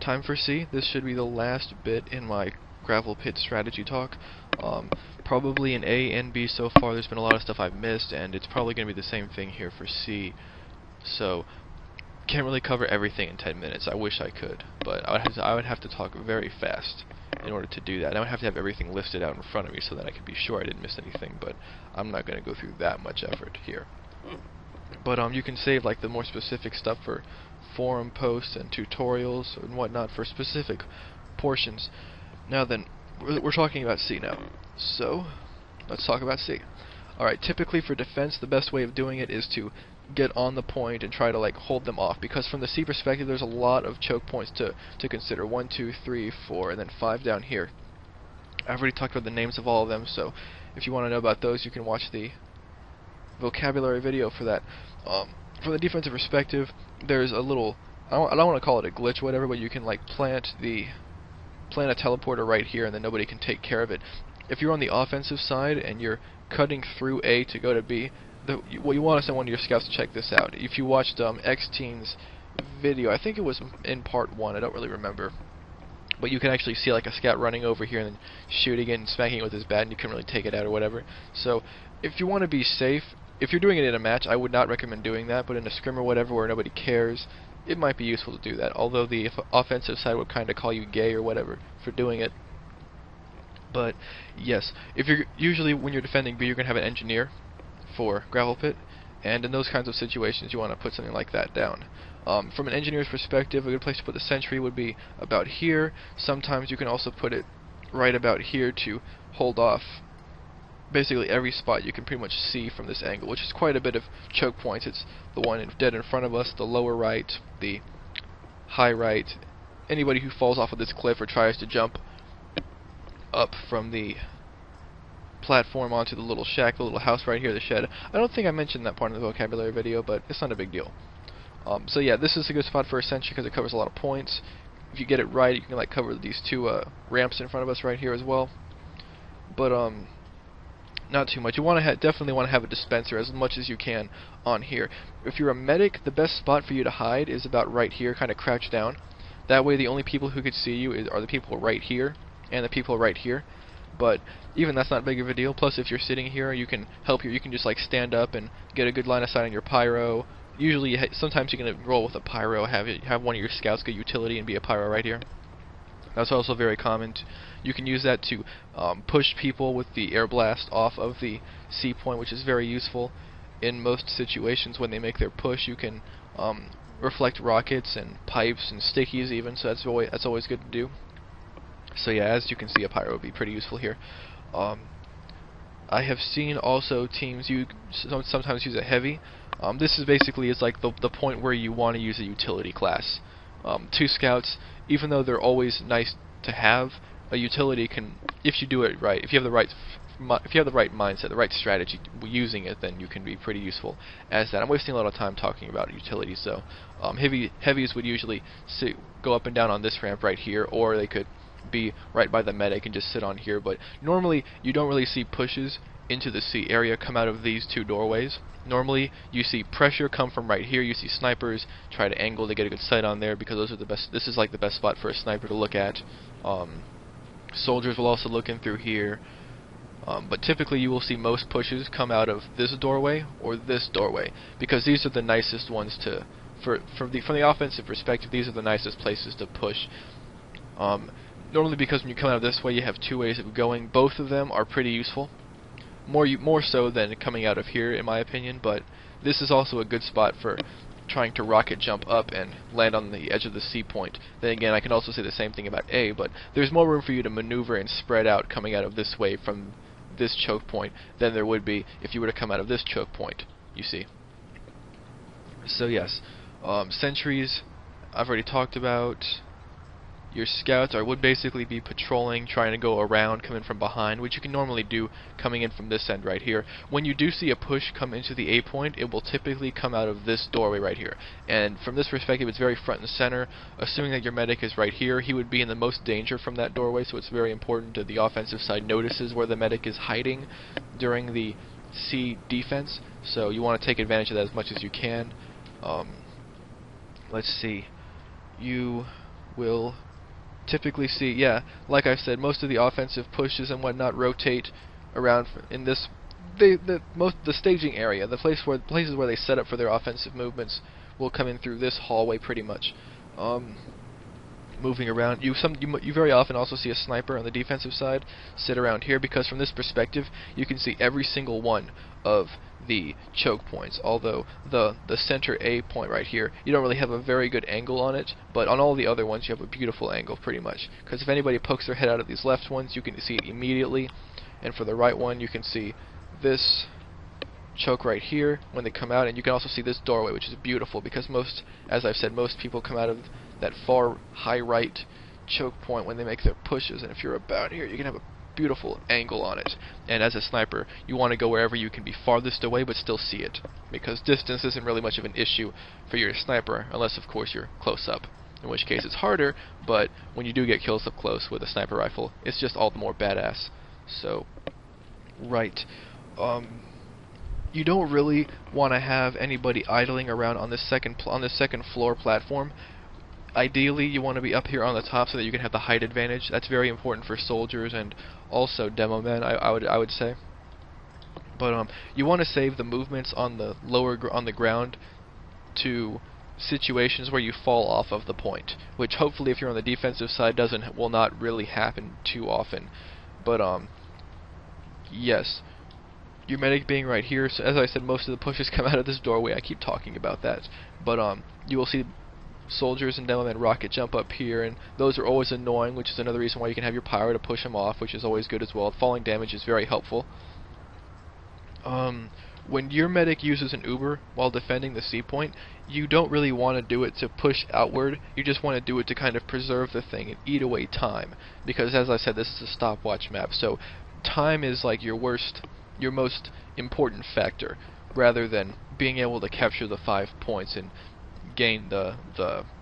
time for C. This should be the last bit in my Gravelpit strategy talk. Probably in A and B so far there's been a lot of stuff I've missed, and it's probably going to be the same thing here for C. So, can't really cover everything in 10 minutes. I wish I could, but I would have to talk very fast in order to do that. I would have to have everything listed out in front of me so that I could be sure I didn't miss anything, but I'm not going to go through that much effort here. But you can save like the more specific stuff for forum posts and tutorials and whatnot for specific portions. Now then, we're talking about C now. So, let's talk about C. Alright, typically for defense, the best way of doing it is to get on the point and try to like hold them off, because from the C perspective there's a lot of choke points to consider. 1, 2, 3, 4, and then 5 down here. I've already talked about the names of all of them, so if you want to know about those you can watch the vocabulary video for that. From the defensive perspective, there's a little, I don't want to call it a glitch or whatever, but you can like plant a teleporter right here and then nobody can take care of it. If you're on the offensive side and you're cutting through A to go to B, what you want is one of your scouts to check this out. If you watched X-Teen's video, I think it was in part 1, I don't really remember, but you can actually see like a scout running over here and then shooting it and smacking it with his bat, and you can really take it out or whatever. So if you want to be safe, if you're doing it in a match, I would not recommend doing that, but in a scrim or whatever where nobody cares, it might be useful to do that, although the offensive side would kind of call you gay or whatever for doing it. But yes, if you're usually when you're defending B, you're going to have an engineer for Gravelpit, and in those kinds of situations you want to put something like that down. From an engineer's perspective, a good place to put the sentry would be about here. Sometimes you can also put it right about here to hold off basically every spot you can pretty much see from this angle, which is quite a bit of choke points. It's the one dead in front of us, the lower right, the high right, anybody who falls off of this cliff or tries to jump up from the platform onto the little shack, the little house right here, the shed. I don't think I mentioned that part in the vocabulary video, but it's not a big deal. So yeah, this is a good spot for a sentry because it covers a lot of points. If you get it right, you can like cover these two ramps in front of us right here as well. But not too much. You want to definitely want to have a dispenser as much as you can on here. If you're a medic, the best spot for you to hide is about right here, kind of crouch down. That way the only people who could see you are the people right here and the people right here. But even that's not big of a deal. Plus, if you're sitting here, you can help you can just like stand up and get a good line of sight on your pyro. Usually, sometimes you can roll with a pyro, have one of your scouts get utility and be a pyro right here. That's also very common. You can use that to push people with the air blast off of the C point, which is very useful in most situations when they make their push. You can reflect rockets and pipes and stickies even, so that's always good to do. So yeah, as you can see, a pyro would be pretty useful here. I have seen also teams sometimes use a heavy. This is basically like the point where you want to use a utility class. 2 scouts, even though they're always nice to have, a utility can, if you do it right, if you have the right mindset, the right strategy using it, then you can be pretty useful as that. I'm wasting a lot of time talking about utilities, so heavies would usually go up and down on this ramp right here, or they could be right by the medic and just sit on here. But normally you don't really see pushes into the C area come out of these 2 doorways. Normally you see pressure come from right here. You see snipers try to angle to get a good sight on there, because those are the best. This is like the best spot for a sniper to look at. Soldiers will also look in through here. But typically you will see most pushes come out of this doorway or this doorway, because these are the nicest ones to, from the offensive perspective, these are the nicest places to push. Normally, because when you come out of this way, you have 2 ways of going. Both of them are pretty useful, more so than coming out of here, in my opinion. But this is also a good spot for trying to rocket jump up and land on the edge of the C point. Then again, I can also say the same thing about A, but there's more room for you to maneuver and spread out coming out of this way from this choke point than there would be if you were to come out of this choke point, you see. So yes, sentries I've already talked about. Your scouts would basically be patrolling, trying to go around, come in from behind, which you can normally do coming in from this end right here. When you do see a push come into the A point, it will typically come out of this doorway right here. And from this perspective, it's very front and center. Assuming that your medic is right here, he would be in the most danger from that doorway, so it's very important that the offensive side notices where the medic is hiding during the C defense. So you want to take advantage of that as much as you can. Let's see. will typically see, yeah, like I said, most of the offensive pushes and whatnot rotate around in this, the staging area, the places where they set up for their offensive movements will come in through this hallway pretty much. Moving around, you very often also see a sniper on the defensive side sit around here, because from this perspective you can see every single one of the choke points, although the center A point right here, you don't really have a very good angle on it, but on all the other ones you have a beautiful angle pretty much, because if anybody pokes their head out of these left ones you can see it immediately, and for the right one you can see this choke right here when they come out, and you can also see this doorway, which is beautiful because as I've said, most people come out of that far high right choke point when they make their pushes, and if you're about here you can have a beautiful angle on it, and as a sniper you want to go wherever you can be farthest away but still see it, because distance isn't really much of an issue for your sniper unless of course you're close up, in which case it's harder, but when you do get kills up close with a sniper rifle it's just all the more badass. So right, you don't really want to have anybody idling around on this second floor platform. Ideally, you want to be up here on the top so that you can have the height advantage. That's very important for soldiers and also demo men, I would say. But you want to save the movements on the on the ground to situations where you fall off of the point, which hopefully if you're on the defensive side will not really happen too often. But yes, your medic being right here, so as I said, most of the pushes come out of this doorway. I keep talking about that, but you will see soldiers and demo men rocket jump up here, and those are always annoying, which is another reason why you can have your pyro to push them off, which is always good as well. Falling damage is very helpful. When your medic uses an Uber while defending the C point, you don't really want to do it to push outward, you just want to do it to kind of preserve the thing and eat away time, because as I said, this is a stopwatch map, so time is like your most important factor, rather than being able to capture the 5 points and gain the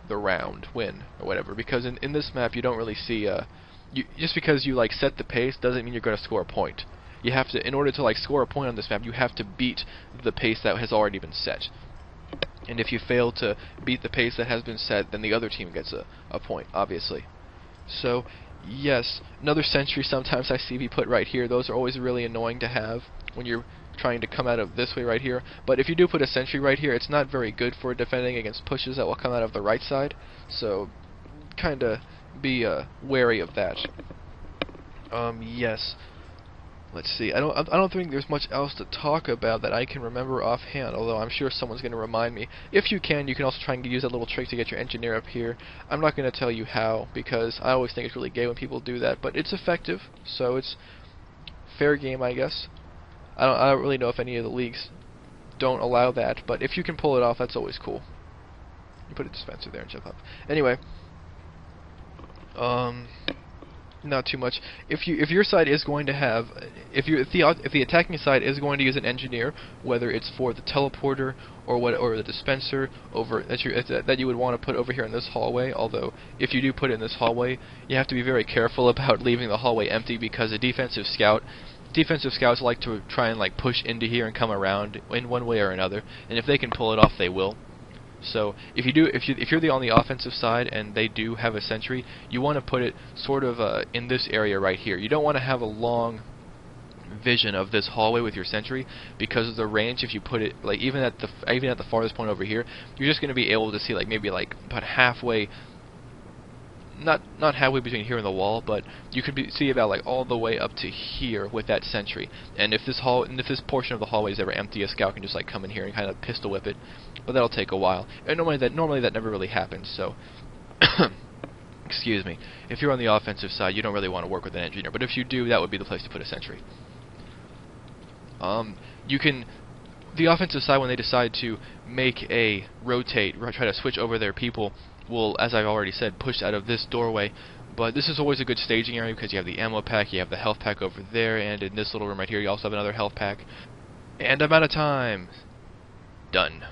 round win or whatever, because in this map you don't really see just because you like set the pace doesn't mean you're going to score a point. You have to, in order to like score a point on this map, you have to beat the pace that has already been set, and if you fail to beat the pace that has been set, then the other team gets a point, obviously. So yes, another sentry sometimes I see be put right here. Those are always really annoying to have when you're trying to come out of this way right here, but if you do put a sentry right here, it's not very good for defending against pushes that will come out of the right side, so kinda be wary of that. Yes, let's see, I don't think there's much else to talk about that I can remember offhand, although I'm sure someone's going to remind me. If you can also try and use that little trick to get your engineer up here. I'm not going to tell you how, because I always think it's really gay when people do that, but it's effective, so it's fair game, I guess. I don't really know if any of the leagues don't allow that, but if you can pull it off, that's always cool. You put a dispenser there and jump up. Anyway, not too much. If your side is going to have, if the attacking side is going to use an engineer, whether it's for the teleporter or the dispenser that you would want to put over here in this hallway, although if you do put it in this hallway, you have to be very careful about leaving the hallway empty, because a defensive scouts like to try and like push into here and come around in one way or another, and if they can pull it off, they will. So if you're on the offensive side and they do have a sentry, you want to put it sort of in this area right here. You don't want to have a long vision of this hallway with your sentry, because of the range. If you put it like even at the farthest point over here, you're just going to be able to see like maybe like about halfway. Not halfway between here and the wall, but you could see about like all the way up to here with that sentry. And if this portion of the hallway is ever empty, a scout can just like come in here and kind of pistol whip it, but that'll take a while. And normally that never really happens. So, excuse me. If you're on the offensive side, you don't really want to work with an engineer, but if you do, that would be the place to put a sentry. The offensive side, when they decide to make a rotate, try to switch over their people, will, as I've already said, push out of this doorway. But this is always a good staging area, because you have the ammo pack, you have the health pack over there, and in this little room right here you also have another health pack. And I'm out of time. Done.